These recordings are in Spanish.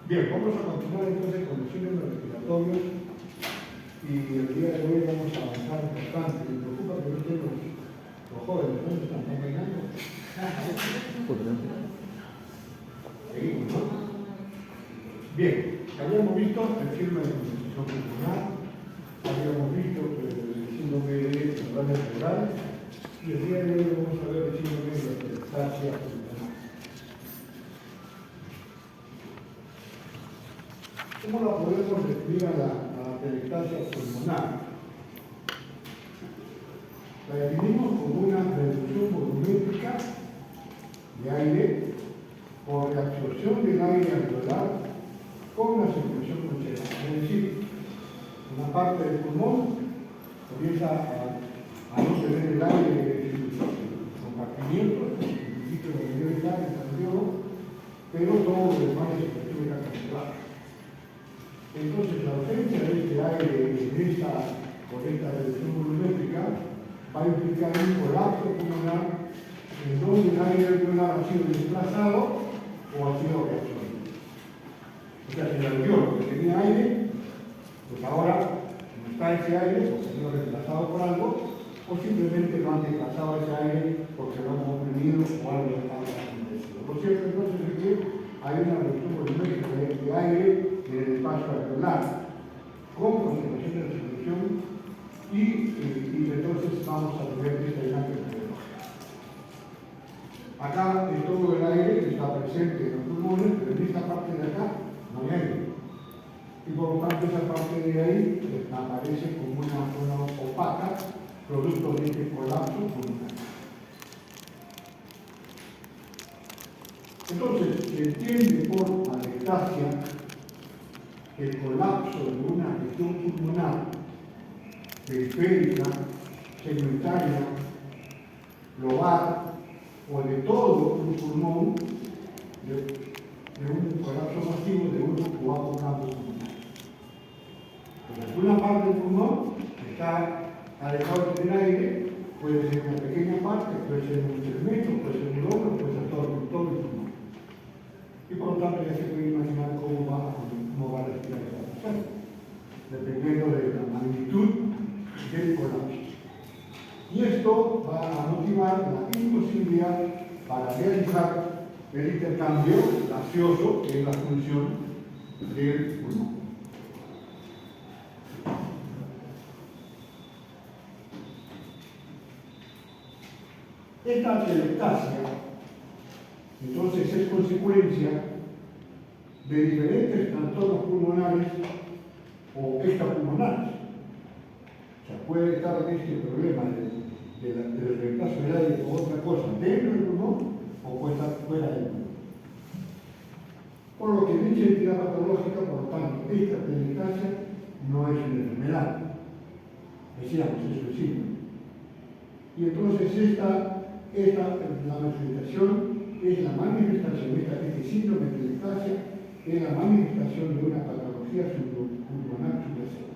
Bien, vamos a continuar entonces con los signos respiratorios y el día de hoy vamos a avanzar bastante. Me preocupa que no estén los jóvenes, ¿dónde están? ¿Están bailando? Seguimos, ¿no? Bien, habíamos visto el síndrome de compensación pulmonar, habíamos visto el síndrome de membrana pleural y el día de hoy vamos a ver el síndrome de atelectasia pulmonar. ¿Cómo la podemos definir a la atelectasia pulmonar? La definimos como una reducción volumétrica de aire por reabsorción del aire alveolar con la circulación congelada. Es decir, una parte del pulmón comienza a no tener el aire en compartimientos, en principio lo que debe estar en el alveolo, pero todo lo demás se percibe congelado. Entonces, la ausencia de este aire con esta reducción volumétrica va a implicar un colapso pulmonar en donde el aire alveolar ha sido desplazado o ha sido reabsorbido. O sea, si el alveolo que tenía aire, pues ahora no está ese aire porque ha sido reemplazado por algo, o simplemente no han desplazado ese aire porque lo han comprimido o algo está acontecido. Lo cierto entonces es que hay una reducción volumétrica de aire en el espacio alveolar con concentración de resolución y entonces vamos a tener esta imagen fisiológica. Acá es todo el aire que está presente en los pulmones, pero en esta parte de acá no hay aire. Y por lo tanto esa parte de ahí aparece como una zona opaca, producto de este colapso pulmonar. Entonces, se entiende por atelectasia el colapso de una región pulmonar periférica, segmentaria, lobar o de todo un pulmón, de un colapso masivo de uno o ambos campos pulmonares. Pues alguna parte del pulmón está alejado del aire, puede ser una pequeña parte, puede ser un segmento, puede ser un lóbulo, puede ser todo el pulmón. Y por lo tanto ya se puede imaginar cómo va a respirar esa persona, dependiendo de la magnitud del colapso. Y esto va a motivar la imposibilidad para realizar el intercambio gaseoso, que es la función del pulmón. Esta atelectasia, entonces, es consecuencia de diferentes trastornos pulmonares o extrapulmonares. O sea, puede estar este problema del reemplazo del aire o otra cosa dentro del pulmón o puede estar fuera del pulmón. Por lo que dicha entidad patológica, por lo tanto, esta atelectasia no es una enfermedad. Decíamos, es un síndrome. Y entonces la manifestación es la manifestación, este síndrome de atelectasia es la manifestación de una patología pulmonar subyacente.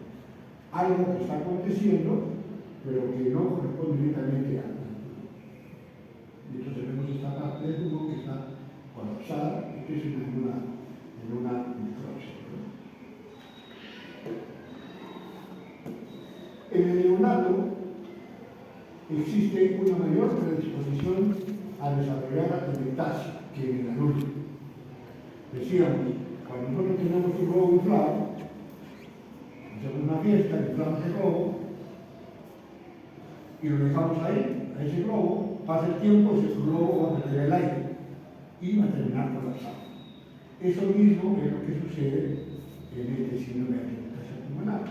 Algo que está aconteciendo, pero que no corresponde directamente al pulmón. Entonces vemos esta parte del pulmón que está colapsada, y que es en una necrosis. En el neonato existe una mayor predisposición a desarrollar atelectasia que en el adulto. Decíamos, cuando nosotros tenemos un globo inflado, hacemos una fiesta, inflamos el globo y lo dejamos ahí, a ese globo, pasa el tiempo, ese globo va a perder el aire y va a terminar colapsado. Eso mismo es lo que sucede en este síndrome de atelectasia pulmonar.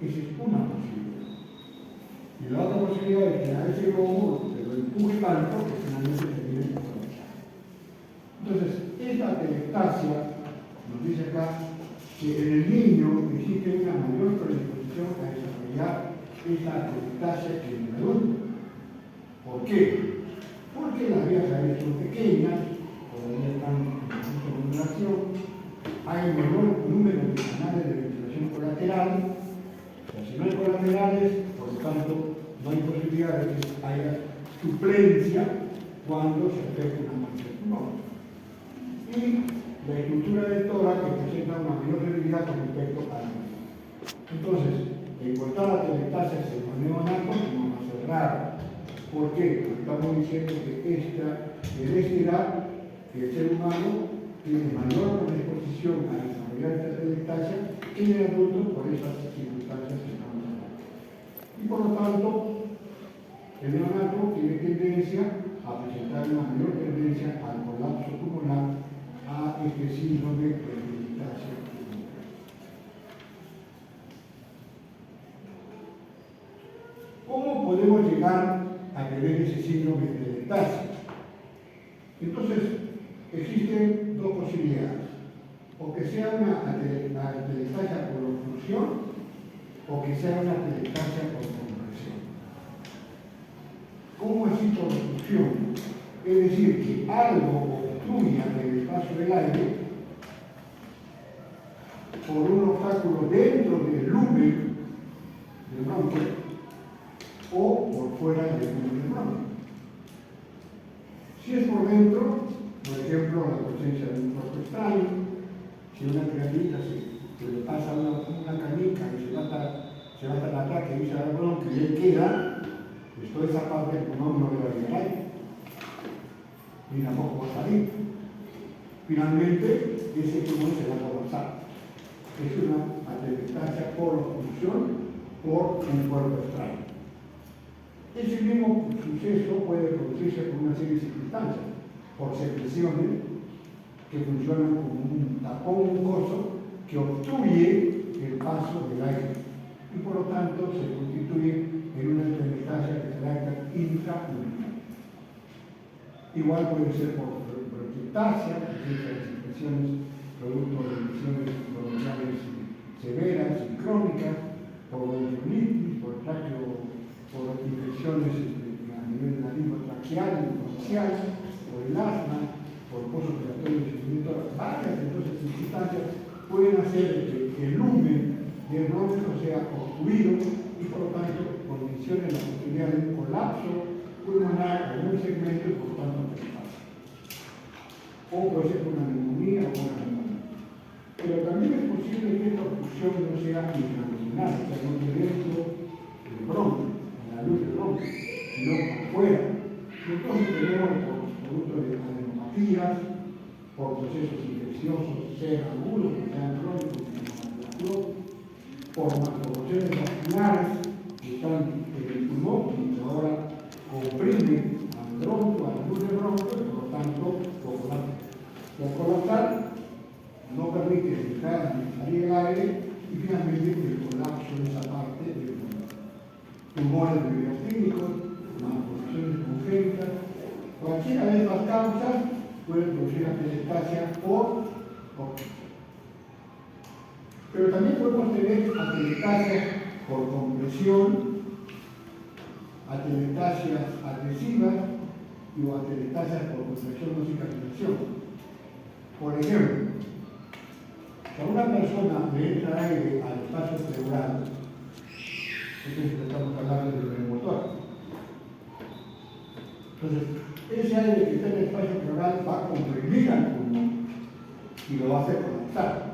Esa es una posibilidad. Y la otra posibilidad es que a ese globo se lo empuje tanto que finalmente termine colapsado. Entonces, esta atelectasia nos dice acá que en el niño existe una mayor predisposición a desarrollar esta atelectasia que en el adulto. ¿Por qué? Porque las vías aéreas son pequeñas, todavía están en proceso de modulación, hay un menor número de canales de ventilación colateral, o sea, si no hay colaterales, por lo tanto, no hay posibilidad de que haya suplencia cuando se afecte una mancha pulmonar. Y la estructura del tórax, que presenta una mayor debilidad con respecto a la vida. Entonces, encontrar atelectasias en los neonatos no va a ser raro. ¿Por qué? Porque estamos diciendo que en esta edad el ser humano tiene mayor predisposición a desarrollar esta atelectasia que en el adulto por esas circunstancias que estamos hablando. Y por lo tanto, el neonato tiene tendencia a presentar una mayor tendencia al colapso pulmonar, a este síndrome de atelectasia pulmonar. ¿Cómo podemos llegar a tener ese síndrome de atelectasia? Entonces, existen dos posibilidades: o que sea una atelectasia por oclusión o que sea una atelectasia por compresión. ¿Cómo así por oclusión? Es decir, que algo obstruya el paso del aire por un obstáculo dentro del lumen del bronquio o por fuera del lumen del bronquio. Si es por dentro, por ejemplo, la presencia de un cuerpo extraño, si una criaturita se le pasa una canica y se va hasta el ataque y dice al bronquio y él queda, pues toda esa parte del pulmón no le va a llegar aire, ni tampoco va a salir. Finalmente, ese pulmón se va a colapsar. Es una atelectasia por obstrucción por un cuerpo extraño. Ese mismo suceso puede producirse por una serie de circunstancias, por secreciones que funcionan como un tapón mucoso que obstruye el paso del aire y por lo tanto se constituye en una atelectasia de carácter intrapulmonar. Igual puede ser por bronquiectasia, presencia de secreciones producto de lesiones bronquiales severas y crónicas, por bronquiolitis, por infecciones a nivel naringotraqueal y facial, por el asma, por postoperatorio de sufrimiento. Varias entonces circunstancias pueden hacer que el lumen del bronquio sea obstruido y por lo tanto condicione la posibilidad de un colapso pulmonar en un segmento y por lo tanto atelectasia. O puede ser una neumonía o una neumonía. Pero también es posible que esta obstrucción no sea intraluminal, o sea, no esté dentro del bronquio, en la luz del bronquio, sino afuera. Y entonces tenemos por producto de adenopatías, por procesos infecciosos, sean agudos, sean crónicos, por malformaciones vasculares que están en el pulmón y que ahora comprimen al bronquio, a la luz del bronquio, y por lo tanto lo colapsan. Lo colapsar no permite entrar ni salir el aire y finalmente el colapso de esa parte del pulmón. Tumores clínicos, malformaciones congénitas, cualquiera de estas causas puede producir atelectasia por obstrucción. Pero también podemos tener atelectasias por compresión, atelectasias agresivas y atelectasias por contracción o cicatrización. Por ejemplo, si a una persona le entra aire al espacio pleural, entonces estamos hablando del neumotor. Entonces, ese aire que está en el espacio pleural va a comprimir al pulmón y lo va a hacer colapsar.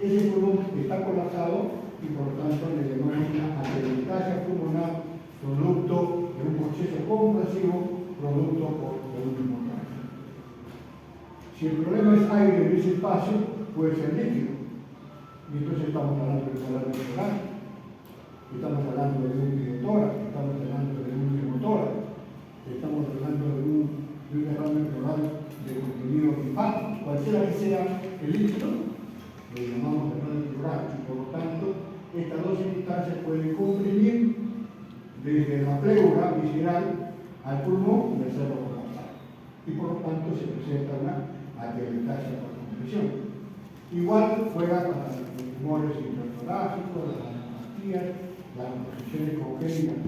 Ese pulmón está colapsado y por lo tanto le llamamos una atelectasia pulmonar producto de un proceso compresivo producto de un hemorragia. Si el problema es aire en ese espacio, puede ser líquido. Y entonces estamos hablando de un pleural, estamos hablando de un biotórax, estamos hablando de un hemotórax, estamos hablando de un derrame pleural de contenido linfático, cualquiera que sea el líquido, lo llamamos derrame pleural, y por lo tanto, estas dos circunstancias pueden comprimir desde la pleura visceral al pulmón y hacerlo colapsar. Y por lo tanto se presenta una atelectasia por compresión. Igual juega para los tumores intratorácicos, las adenopatías, las infecciones congénitas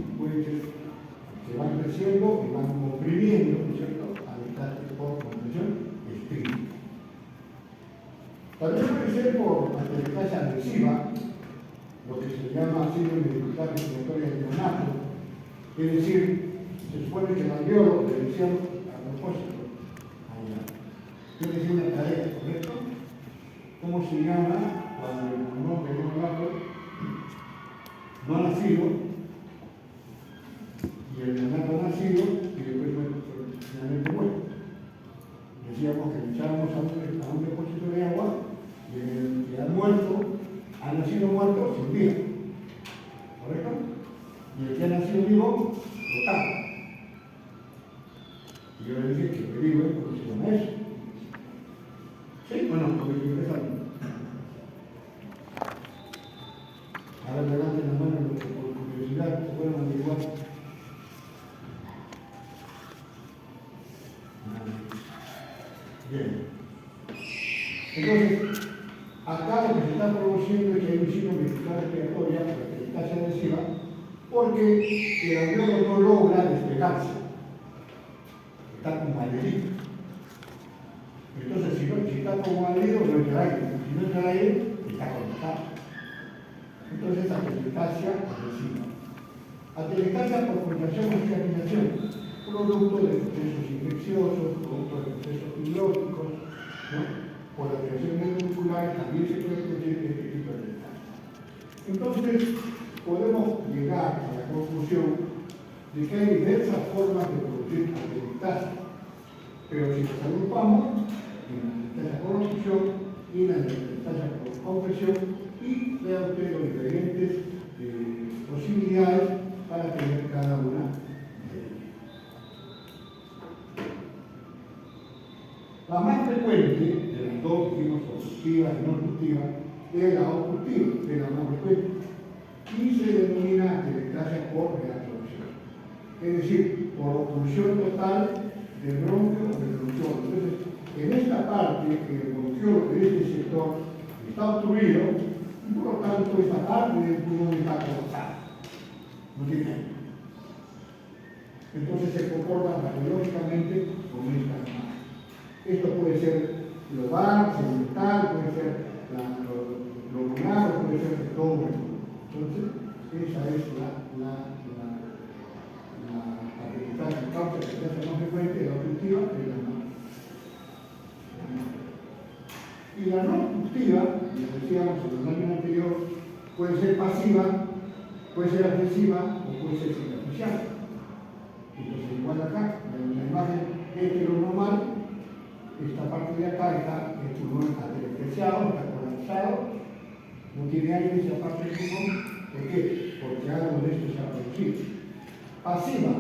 que van creciendo y van comprimiendo, ¿no es cierto?, atelectasia por compresión estricta. También puede ser por atelectasia agresiva, lo que se llama síndrome de dificultad respiratoria del neonato, es decir, se supone que el alveolo le decían a propósito, yo le decía una tarea, ¿correcto? ¿Cómo cómo se llama cuando el pulmón que no ha nacido, y el neonato ha nacido, y después finalmente muere. Decíamos que le echábamos a un depósito de agua, y el que ha muerto, ha nacido muerto, se hundía. ¿Correcto? Y el que ha nacido vivo, flotaba. Y yo le dije que el vivo es porque se llama eso. Sí, bueno, porque yo le salgo. Ahora levanten la mano por curiosidad, se pueden averiguar. Bien. Entonces, acá lo que se está produciendo es que hay un signo vehicular respiratoria, la peristalsia adhesiva, porque el alveolo no logra despegarse. Está como adherido. Entonces, si está como adherido, no entra aire. Si no entra aire, está conectado. Entonces, atelectasia adhesiva. Atelectasia por contracción o cicatrización, producto de procesos infecciosos, producto de procesos fibrosicos, ¿no? Por la creación de musculares también se puede producir este tipo de atelectasia. Entonces, podemos llegar a la conclusión de que hay diversas formas de producir atelectasia, pero si las agrupamos, en la atelectasia por oclusión y en la atelectasia por compresión, y vea usted los diferentes posibilidades para tener cada una de ellas. La más frecuente de las dos, dijimos, obstructiva y no obstructiva, es la obstructiva, que es la más frecuente, y se denomina atelectasia por reabsorción, es decir, por oclusión total del bronquio o del bronquiolo. Entonces, en esta parte, el bronquiolo de este sector está obstruido, y por lo tanto esta parte del pulmón está colapsada, no tiene aire. Entonces se comporta radiológicamente con esta imagen. Esto puede ser global, segmental, puede ser lobular o puede ser de todo el pulmón. Entonces, esa es la causa que se hace más frecuente, la obstructiva es la más. Y la no obstructiva, como decíamos en el año anterior, puede ser pasiva, puede ser agresiva o puede ser cicatricial. Entonces, igual acá, en la imagen heteronormal, esta parte de acá está el pulmón atelectasiado, está colapsado, no tiene aire esa parte del pulmón. ¿Por qué? Porque algo de esto se ha producido. Pasiva,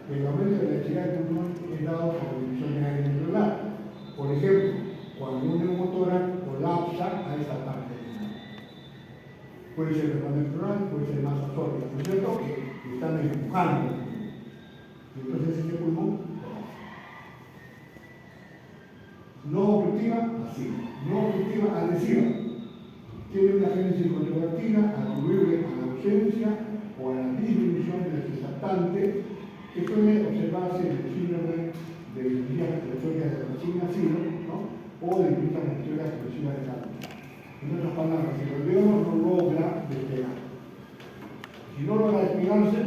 el aumento de la densidad del pulmón es dado por reducción de aire neuronal. Por ejemplo, cuando un neumotórax colapsa a esa parte del pulmón. Puede ser de manera neuronal, puede ser más sórdida, ¿no es cierto? Que están empujando el pulmón. Entonces ese pulmón colapsa. No obstructiva, pasiva. No obstructiva, adhesiva. Tiene una génesis controvertida atribuible a la ausencia o a la disminución del surfactante que puede observarse en el síndrome de disfunciones respiratorias de recién nacido, ¿no? O de distintas respiratorias progresivas de cáncer. En otras palabras, si el alveolo no logra despegar. Si no logra despegarse,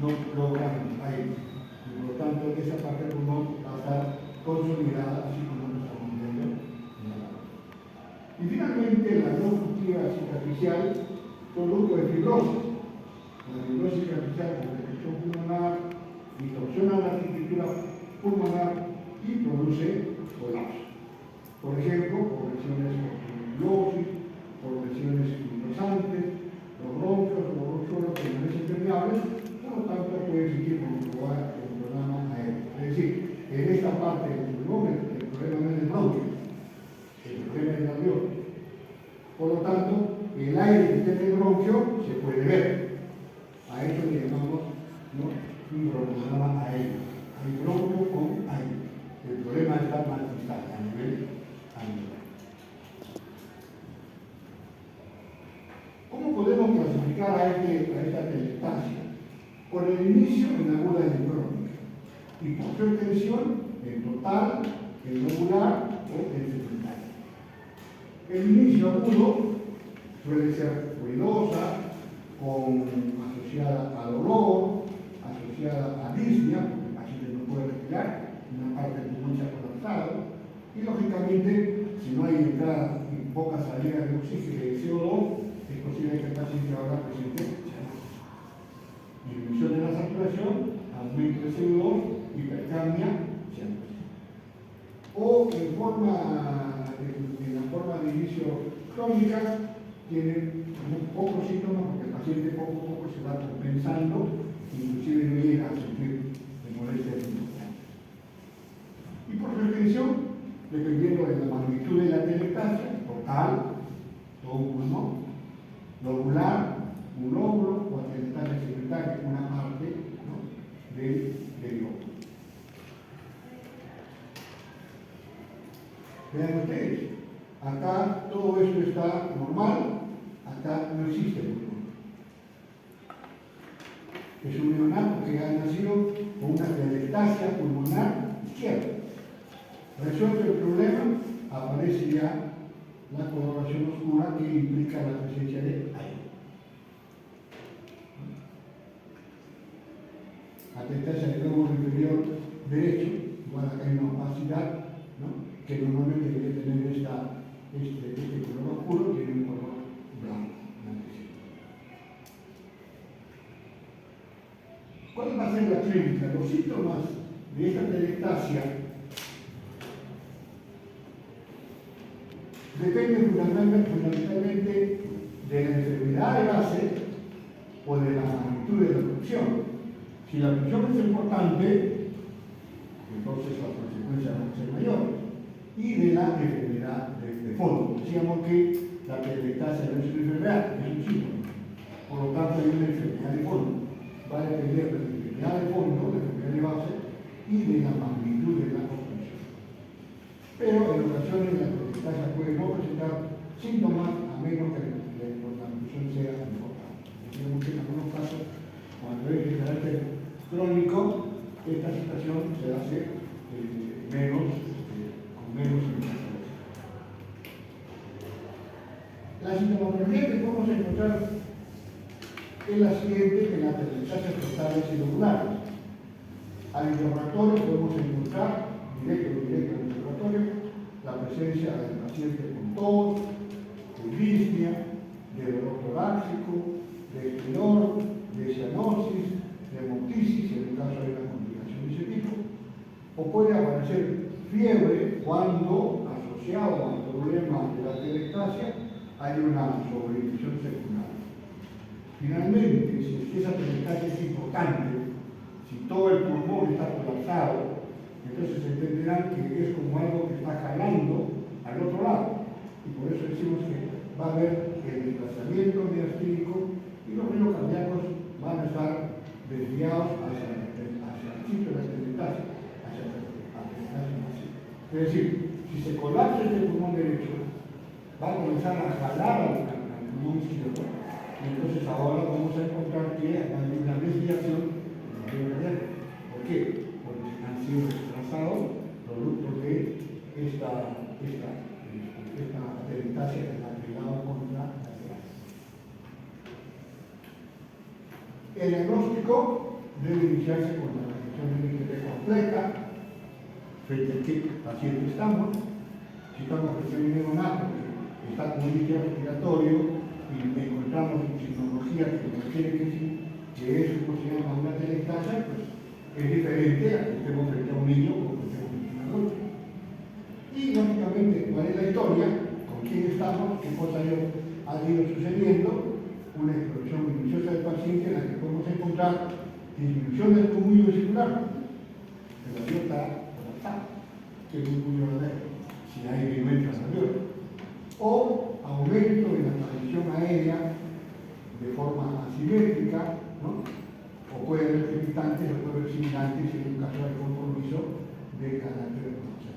no logra aire. Y por lo tanto, esa parte del pulmón va a estar consolidada, así como lo estamos viendo en la labor. Y finalmente, la no obstructiva cicatricial, producto de fibrosis. La fibrosis cicatricial con restricción pulmonar distorsiona la arquitectura pulmonar y produce colapso. Por ejemplo, por lesiones por tuberculosis, por lesiones fibrosantes, los bronquios o los bronquiolos permanecen permeables, por lo tanto puede existir un programa aéreo. Es decir, en esta parte del pulmón el problema no es el bronquio, el problema es el alveolo. Por lo tanto, el aire que está en el bronquio se puede ver. A eso le llamamos, ¿no?, un programa aéreo. Hay bronquio con aire. El problema está más distante a nivel anular. ¿Cómo podemos clasificar a esta atelectasia? Por el inicio en aguda y en crónica, y por su extensión en total, en lobular o en segmentaria. El inicio agudo suele ser ruidosa, asociada a dolor, asociada a disnea, porque el paciente no puede respirar, una parte del pulmón se ha colapsado, y lógicamente si no hay entrada y poca salida de oxígeno y de CO2, es posible que el paciente ahora presente cianosis. Disminución de la saturación, aumento de CO2, hipercapnia, cianosis. O en la forma de inicio crónica, tiene pocos síntomas porque el paciente poco a poco se va compensando, inclusive no llega a sentir molestia importante. Y por definición, dependiendo de la magnitud de la atelectasia, total, todo un pulmón, lobular, un lóbulo, o atelectasia secretaria, una parte, ¿no?, del lóbulo. Vean ustedes, acá todo esto está normal, acá no existe pulmón. Es un neonato que ha nacido con una atelectasia pulmonar izquierda. Resuelto el problema, aparece ya la coloración oscura que implica la presencia de aire. Atelectasia del lóbulo inferior derecho, igual acá hay una opacidad, ¿no?, que normalmente debe tener este color oscuro, tiene un color blanco. ¿Cuál va a ser la clínica? Los síntomas de esta atelectasia dependen fundamentalmente de la enfermedad de base o de la magnitud de la obstrucción. Si la obstrucción es importante, entonces las consecuencias van a ser mayores. Y de la enfermedad de fondo. Decíamos que la atelectasia no es una enfermedad, es un síntoma. Por lo tanto, hay una enfermedad de fondo. Va a depender de la enfermedad de fondo, de la enfermedad de base y de la magnitud de la obstrucción. Pero en ocasiones la atelectasia puede no presentar síntomas a menos que la obstrucción sea importante. Decíamos que en algunos casos, cuando es de carácter crónico, esta situación se hace con menos indicaciones. La sintomatología que podemos encontrar es la siguiente en las atelectasias totales y lobulares. Al interrogatorio podemos encontrar, directo o indirecto al interrogatorio, la presencia del paciente con tos, de disnea, de dolor torácico, de estridor, de cianosis, de hemoptisis, en el caso de una complicación de ese tipo, o puede aparecer fiebre cuando, asociado al problema de la atelectasia, hay una sobreinfección secundaria. Finalmente, si esa atelectasia es importante, si todo el pulmón está colapsado, entonces entenderán que es como algo que está jalando al otro lado. Y por eso decimos que va a haber el desplazamiento diastínico y los ritmos cardíacos van a estar desviados hacia el sitio de la atelectasia, hacia la atelectasia masiva. Es decir, si se colapsa este pulmón derecho, va a comenzar a jalar al pulmón izquierdo. Y entonces ahora vamos a encontrar que hay una desviación del ritmo cardíaco. ¿Por qué? Porque han sido desplazados producto de esta atelectasia que ha pegado contra la clase. El diagnóstico debe iniciarse con la restricción de límite completa, frente a qué paciente estamos. Si estamos frente a un neonato que está con un líquido respiratorio y encontramos sintomatología que requiere que es, como se llama, una atelectasia, pues es diferente a que estemos frente a un niño o que estemos frente a un adulto. Y lógicamente, cuál es la historia, con quién estamos, qué cosas ha ido sucediendo, una explosión minuciosa del paciente en la que podemos encontrar disminución del cúmulo vesicular, que la vía está colapsada, que es un cúmulo de si hay no entra la vía, o aumento en la transmisión aérea de forma asimétrica, ¿no? O puede haber precipitantes o puede haber simulantes en un caso de compromiso de carácter económico.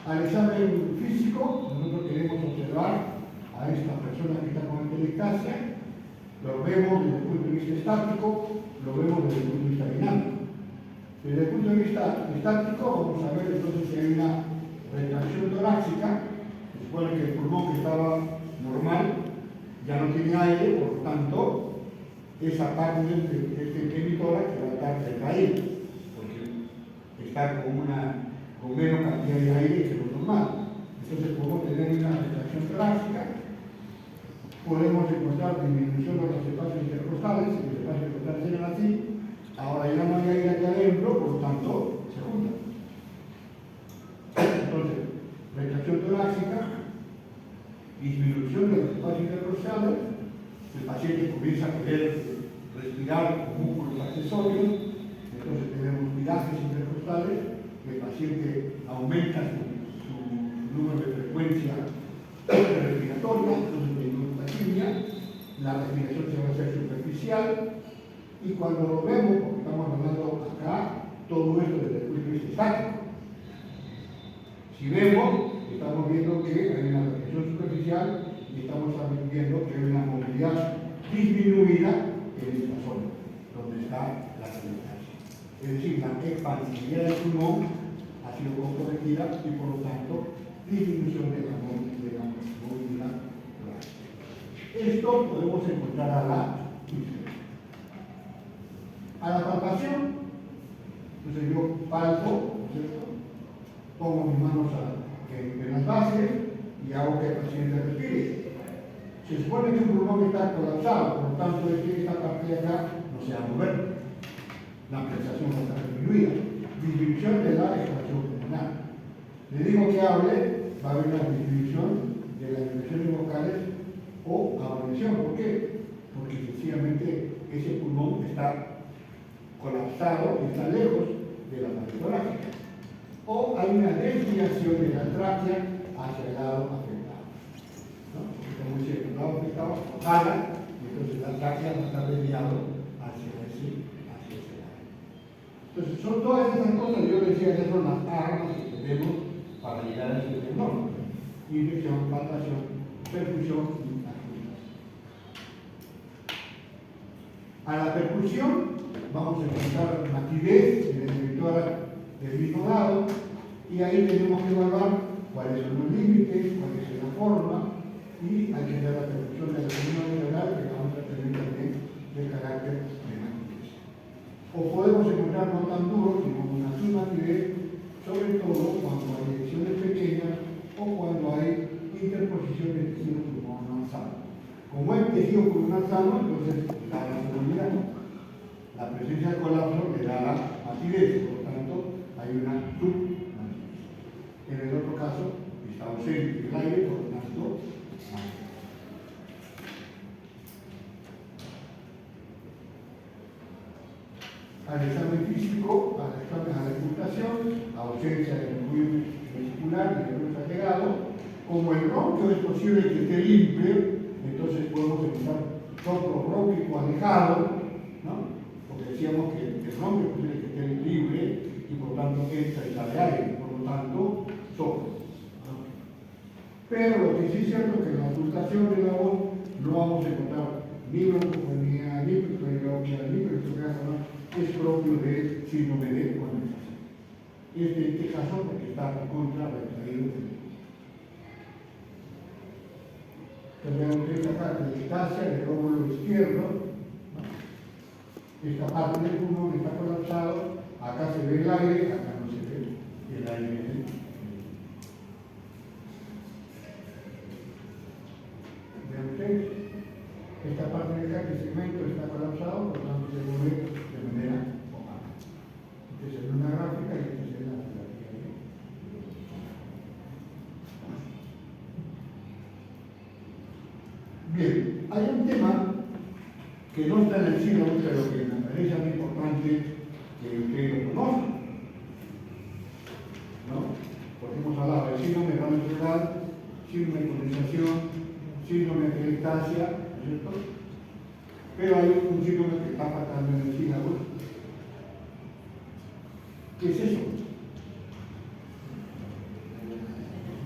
Al examen físico, nosotros queremos observar a esta persona que está con atelectasia, lo vemos desde el punto de vista estático, lo vemos desde el punto de vista dinámico. Desde el punto de vista estático, vamos a ver entonces si hay una retracción torácica. Se supone que el pulmón que estaba normal ya no tiene aire, por lo tanto, esa parte de este hemitórax va a estar retraída, porque está con una con menos cantidad de aire que lo normal. Entonces podemos tener una retracción torácica, podemos encontrar disminución de los espacios intercostales, si los espacios intercostales eran así, ahora ya no hay aire aquí adentro, por lo tanto se juntan. Entonces, retracción torácica, disminución de los espacios intercostales, el paciente comienza a poder respirar con músculos accesorios, entonces tenemos virajes intercostales, el paciente aumenta su número de frecuencia respiratoria, entonces tenemos taquimia, la respiración se va a hacer superficial, y cuando lo vemos, porque estamos hablando acá, todo esto desde el punto de vista estático. Si vemos, estamos viendo que hay una respiración superficial y estamos viendo que hay una movilidad disminuida en esta zona, donde está la respiración. Es decir, la expansividad del pulmón ha sido corregida y por lo tanto disminución de la movilidad torácica. Esto podemos encontrar a la palpación. Entonces yo palpo, ¿no es cierto? Pongo mis manos en las bases y hago que el paciente respire. Se supone que un pulmón está colapsado, por lo tanto esta parte de acá no se va a mover. La prestación va a estar disminuida. Disminución de la expansión pulmonar. Le digo que hable, va a haber una disminución de las expresiones vocales o abolición. ¿Por qué? Porque sencillamente ese pulmón está colapsado y está lejos de la pared torácica. O hay una desviación de la tráquea hacia el lado afectado. ¿No? Porque como dice, el lado afectado jala, y entonces la tráquea va a estar desviado hacia ese lado. Entonces, son todas esas cosas, yo decía que son las armas que tenemos para llegar a ese diagnóstico. Infección, palpación, perfusión y acusación. A la perfusión vamos a encontrar matidez en la inhibitora del mismo lado, y ahí tenemos que evaluar cuáles son los límites, cuál es la forma, y hay que ver la perfusión de la columna vertebral, que vamos a tener también de carácter de matidez. O podemos encontrar no tan duro, sino una submatidez, sobre todo cuando hay lesiones pequeñas o cuando hay interposición de tejido pulmonar sano. Como es tejido pulmonar sano, entonces da la seguridad. La presencia del colapso le da la matidez, por lo tanto hay una submatidez. En el otro caso está ausente el aire, por lo tanto matidez. Al examen físico, al examen a la ocultación, ausencia de fluido vesicular y de fluido agregado, como el bronquio es posible que esté limpio, entonces podemos encontrar soplo brónquico alejado, ¿no? Porque decíamos que el bronquio es posible que esté libre y por lo tanto entra y sale aire, por lo tanto soplo. ¿No? Pero lo que sí es cierto es que en la ocultación de la voz no vamos a encontrar ni broncofonía, ni pictoriloquia, ni pictoriloquia, es propio del síndrome de condensación. Este caso porque está contra retraído. Tenemos esta parte de estasia del lóbulo izquierdo, ¿no? Esta parte del pulmón está colapsado, acá se ve el aire, acá no se ve el aire. Vean ustedes, esta parte de acá, que el segmento está colapsado, por lo tanto se mueve de manera opaca. Este es una gráfica y este es la fotografía. Bien, hay un tema que no está en el síndrome, pero que me parece muy importante que ustedes lo conozcan, ¿no? Porque hemos hablado del síndrome radiocerebral, síndrome de condensación, síndrome de atelectasia, ¿no es cierto? Pero hay un síndrome que está faltando en el síndrome. ¿Qué es eso?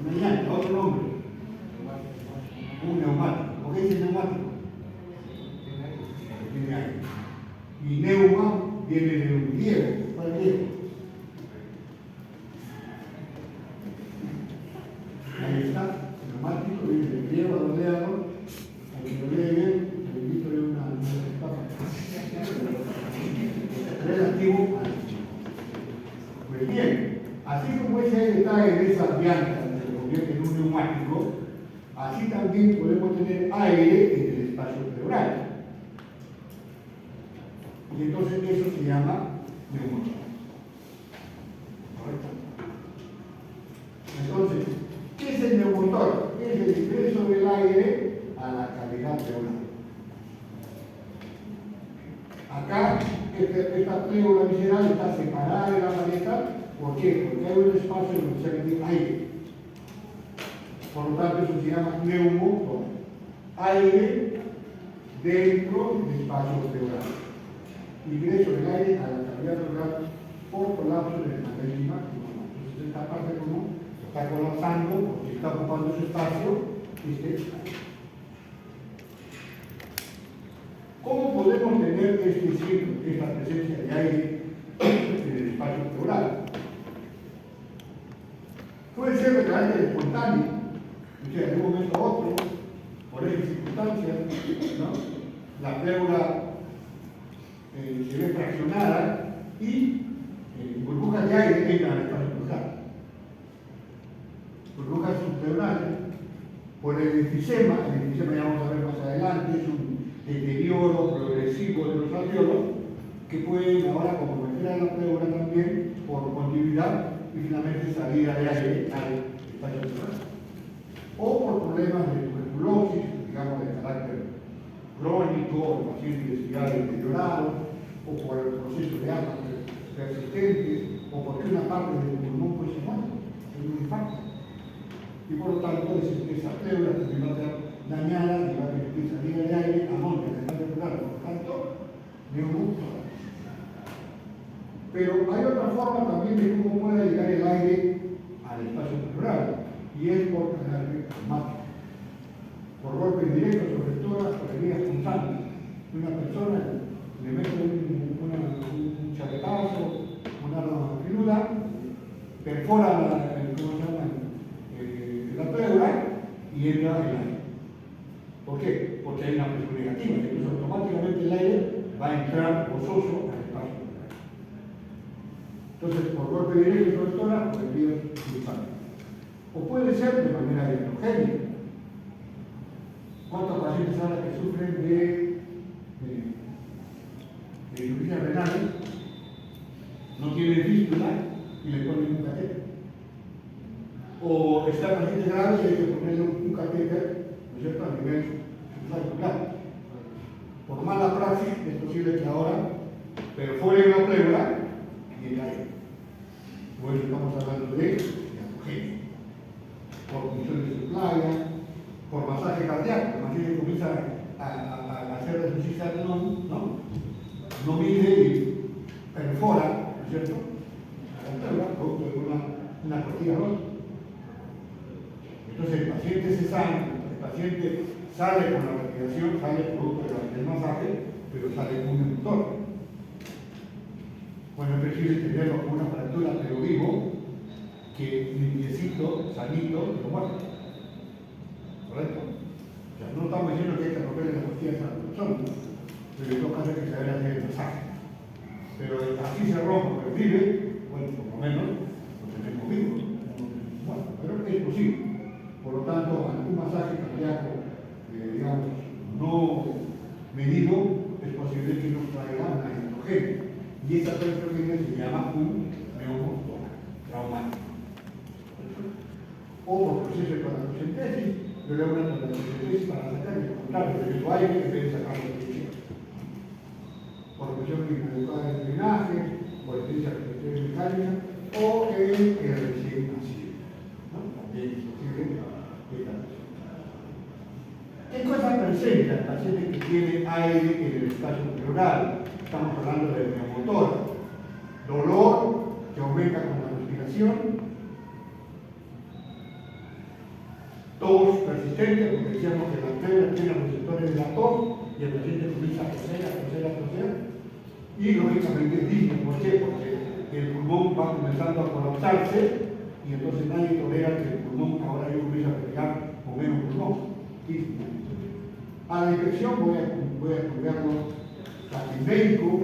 Una llanta, otro nombre. Un neumático. ¿Por qué dice neumático? Porque tiene aire. Y neuma viene de un griego. ¿Cuál es griego? Ahí está. El neumático viene del griego rodeado. Al que lo lee bien, le invito a una etapa relativo al. Pues bien, así como es en esas llantas se convierte en un neumático, así también podemos tener aire en el espacio pleural. Y entonces eso se llama neumotor. ¿Correcto? Entonces, ¿qué es el neumotor? Es el ingreso del aire a la cavidad pleural. Acá, esta pleura visceral está separada de la vareta. ¿Por qué? Porque hay un espacio donde se mete aire. Por lo tanto, eso se llama neumotor. Aire dentro del espacio pleural. Ingreso del aire a la cavidad pleural por colapso del parénquima. Entonces, esta parte como está colapsando porque está ocupando ese espacio. ¿Cómo podemos tener este signo, esta presencia de aire en el espacio pleural? Puede ser de carácter espontáneo, o sea, de un momento a otro, por esas circunstancias, ¿no? La pleura se ve fraccionada y burbujas de aire entran al espacio pleural. Burbujas subpleurales, por el enfisema ya vamos a ver más adelante, es un deterioro progresivo de los alveolos que pueden ahora comprometer a la pleura también por continuidad y finalmente salida de aire al espacio pleural. O por problemas de tuberculosis, digamos de carácter crónico, pacientes ya deteriorados, o por el proceso de asma persistente, o porque una parte del pulmón pues se muere, es un infarto. Y por lo tanto, esa pleura también va a ser dañada y va a permitir salida de aire a monte del espacio pleural, por lo tanto, neumotor. Pero hay otra forma también de cómo puede llegar el aire al espacio pleural, y es por carácter traumático. Por golpes directos sobre todo por heridas punzantes. Una persona le mete un chaletazo, una filuda, perfora la pleura y entra el aire. ¿Por qué? Porque hay una presión negativa, entonces automáticamente el aire va a entrar gozoso al espacio pleural. Entonces, por golpe directo sobre todo por heridas punzantes. O puede ser de manera heterogénea. ¿Cuántos pacientes ahora que sufren de insuficiencia renal no tienen fístula y le ponen un catéter? O está paciente grave y hay que ponerle un catéter, ¿no es cierto?, a nivel subclavicular. Por mala praxis es posible que ahora perforen la pleura y el aire. Por eso estamos hablando de diatogenia. Por funciones de playa, por masaje cardíaco, el paciente comienza a hacer resucitación, no mide y perfora, ¿no es cierto?, la pleura, producto de una costilla rota. Entonces el paciente se sana, el paciente sale con la respiración, sale producto del masaje, pero sale con un neumotor. Bueno, es preferible tenerlo con una fractura pero vivo que limpiecito, sanito, pero muerto. ¿Correcto? O sea, no estamos diciendo que hay que romperle las costillas a la persona, pero en todo caso hay que saber hacer el masaje. Pero así se rompe, pero vive, bueno, por lo menos lo tenemos vivo. Bueno, pero es posible. Por lo tanto, algún masaje cardíaco, digamos, no medido, es posible que nos traiga una estrogenia. Y esa estrogenia se llama un neumotor traumático. O por proceso de toracocentesis, yo le hago una toracocentesis para sacar el contrario de su aire en vez de sacar la presión. Por presión inadecuada del drenaje, por esencia respiratoria mecánica, o el recién nacido. También es posible esta presión. ¿Qué cosa presenta el paciente que tiene aire en el espacio pleural? Estamos hablando del neumotor. Dolor que aumenta con la respiración. Tos persistente, porque decíamos que la pleura tiene receptores de la tos y el paciente comienza a toser. Y lógicamente es disney. ¿Por qué? Porque el pulmón va comenzando a colapsarse y entonces nadie tolera que el pulmón ahora yo comienza a respirar con menos pulmón. A la infección voy a estudiarlo casi médico,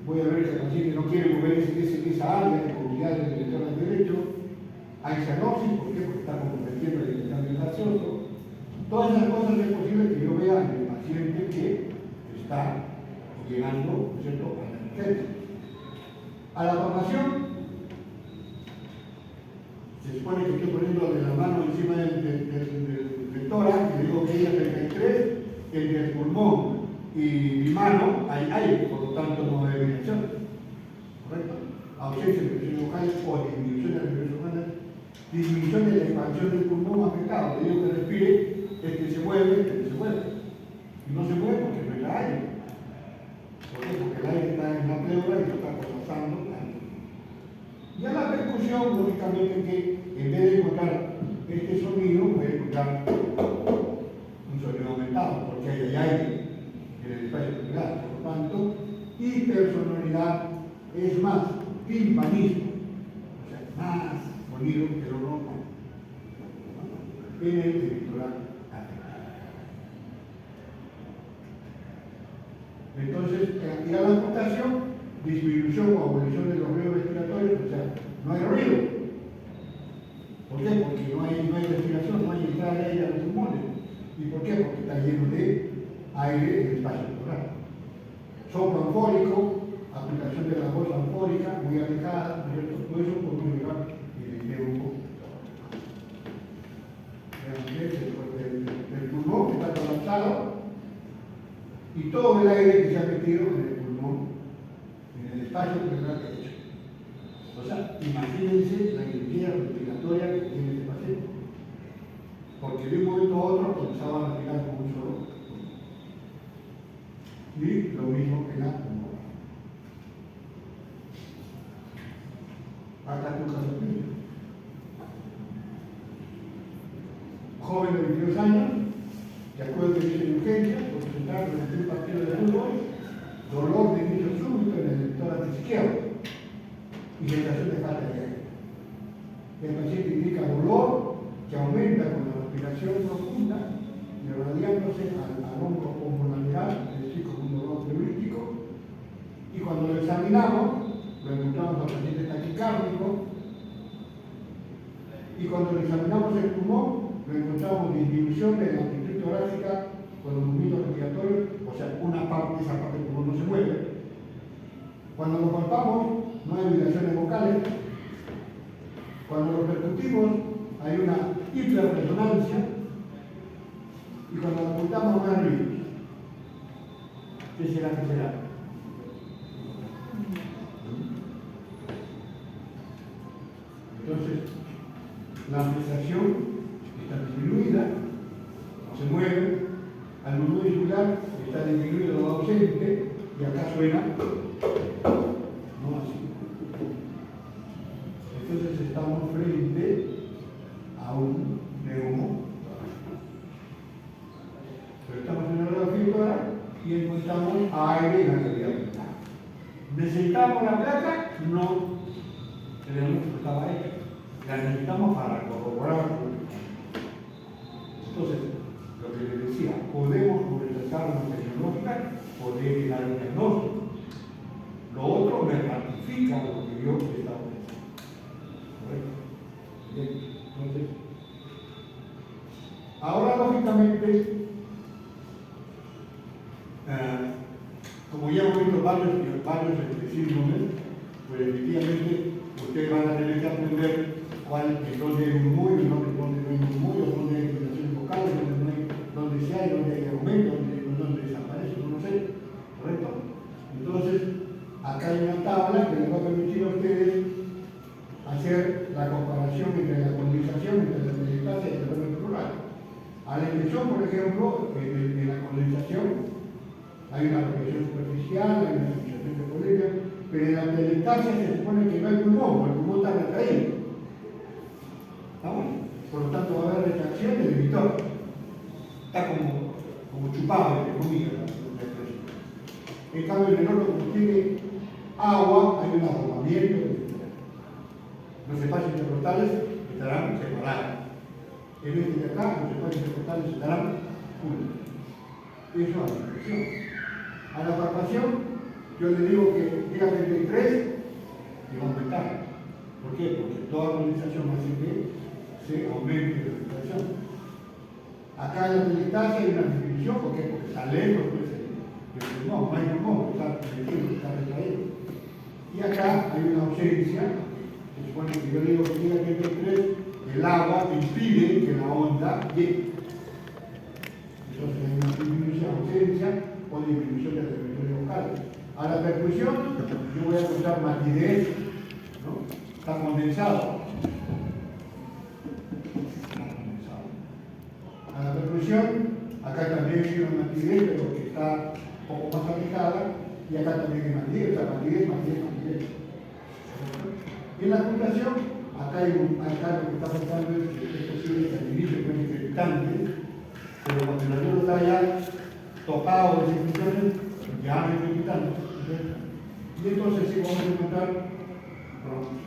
voy a ver si el paciente no quiere mover esa área de comunidad del director del derecho, hay cianosis, ¿por qué? Porque está comprometiendo el intercambio gaseoso. Todas esas cosas es posible que yo vea en el paciente que está llegando, ¿no es cierto?, a la emergencia. A la palpación, se supone que estoy poniendo la mano encima del tórax y le digo que hay 33, entre el pulmón y mi mano hay aire, por lo tanto no hay vibración. ¿Correcto? Ausencia de presión vocal o disminución de la presión vocal, disminución de la expansión del pulmón afectado. Le digo que respire, se mueve, se mueve. Y no se mueve porque no hay aire. ¿Por qué? Porque el aire está en la pleura y lo está colapsando. Y a la percusión, lógicamente, que en vez de encontrar este sonido, voy a encontrar un sonido aumentado, porque hay aire en el espacio pulmonar. Por lo tanto, hipersonoridad es más timpanismo, o sea, más sonido que lo normal en el epidural afectado. Entonces, y a la amputación, disminución o abolición de los ruidos respiratorios, o sea, no hay ruido. ¿Por qué? Porque no hay respiración, no hay entrada de aire a los pulmones. ¿Y por qué? Porque está lleno de aire en el espacio pleural. Soplo anfórico, aplicación de la bolsa anfórica, muy alejada, todo eso podemos llevar y le llevo un poco. El pulmón está colapsado y todo el aire que se ha metido en el pulmón, en el espacio pleural derecho. O sea, imagínense la energía respiratoria que tiene este paciente. Porque de un momento a otro comenzaba a respirar con un solo pulmón. Y lo mismo que la pulmón. Hasta tu caso clínico. Joven de 22 años, de acuerdo que dice urgencia, por presentar durante un partido de fútbol, dolor de inicio súbito en el tórax izquierdo y sensación de falta de aire. El paciente indica dolor que aumenta con la respiración profunda, irradiándose al hombro pulmonar, es decir, como un dolor pleurítico, y cuando lo examinamos, lo encontramos al paciente taquicárdico, y cuando lo examinamos el pulmón, lo encontramos disminución de la amplitud torácica con los movimientos respiratorios, o sea, esa parte del pulmón no se mueve. Cuando lo palpamos, no hay vibraciones vocales. Cuando lo percutimos, hay una hiperresonancia. Y cuando lo apuntamos, no hay ruido. ¿Qué será? ¿Qué será? Entonces, la amplificación está disminuida, se mueve, al volumen muscular está disminuido o ausente, y acá suena no así. Entonces estamos frente a un neumo. Pero estamos en la radiografía y encontramos aire en la cavidad mental. ¿Necesitamos la placa? No. Tenemos que estaba hecha. La necesitamos para corroborar. Entonces, lo que les decía, podemos utilizar una tecnológica, poder dar un diagnóstico. Lo otro me ratifica lo que yo estaba pensando. ¿Correcto? Bien, entonces, ahora lógicamente, como ya hemos visto varios síndromes, pues efectivamente ustedes van a tener que aprender en dónde hay un muy, en dónde no hay un muy, dónde hay vibraciones vocales, dónde se hay, dónde hay aumento, dónde desaparece, no sé. ¿Correcto? Entonces, acá hay una tabla que les va a permitir a ustedes hacer la comparación entre la condensación, entre la metastasia y el terreno pleural. A la impresión, por ejemplo, en la condensación hay una presión superficial, hay una sensación de polemia, pero en la metastasia se supone que no hay pulmón, porque el pulmón está retraído. ¿Estamos? Por lo tanto, va a haber retracción del emisor. Está como chupado, entre comillas, la expresión. En cambio, el menor, como tiene agua, hay un arrobamiento, etc. Los espacios intercostales estarán separados. En este de acá, los espacios intercostales estarán juntos. Eso es la expresión. A la palpación, yo le digo que diga 33 y va a aumentar. ¿Por ¿Por qué? Porque toda organización hace que se aumente la respiración. Acá en la peristalsia hay una disminución, ¿por qué? Porque está lejos pues, el pulmón, no hay pulmón, está metido, está retraído. Y acá hay una ausencia, se supone que yo digo que llega a 33, el agua impide que la onda llegue. Entonces hay una disminución, ausencia o disminución del territorio vocal. A la percusión, yo voy a usar matidez, ¿no? Está condensado. A la percusión, acá también hay una matidez, pero que está un poco más alejada, y acá también hay matidez, o sea, matidez. Y en la ocultación, acá lo que está pasando es que es posible que al inicio puede ser irritante, pero cuando el alumno está ya tocado de definiciones, ya no es irritante. Y entonces sí vamos a encontrar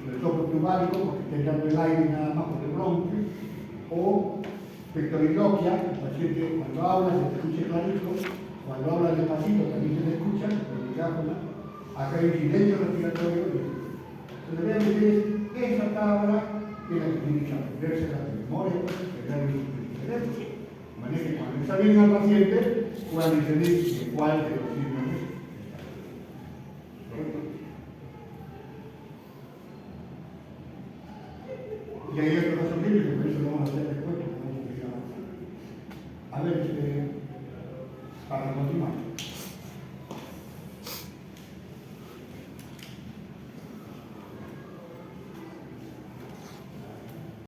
el soplo pneumónico, porque está entrando el aire nada más por el bronquio, o pectoriloquia, el paciente cuando habla se te escucha clarito, cuando habla despacito también se le escucha, el micrófono. Acá hay un silencio respiratorio. Entonces vean ustedes, esa tabla es la que tiene que aprenderse la memoria, pegar el cerebro. De manera que cuando examinen al paciente puedan decidir de cuál de los síntomas está. Y hay otro caso clínico, por eso lo vamos a hacer después, porque vamos a seguir avanzando. A ver, para continuar.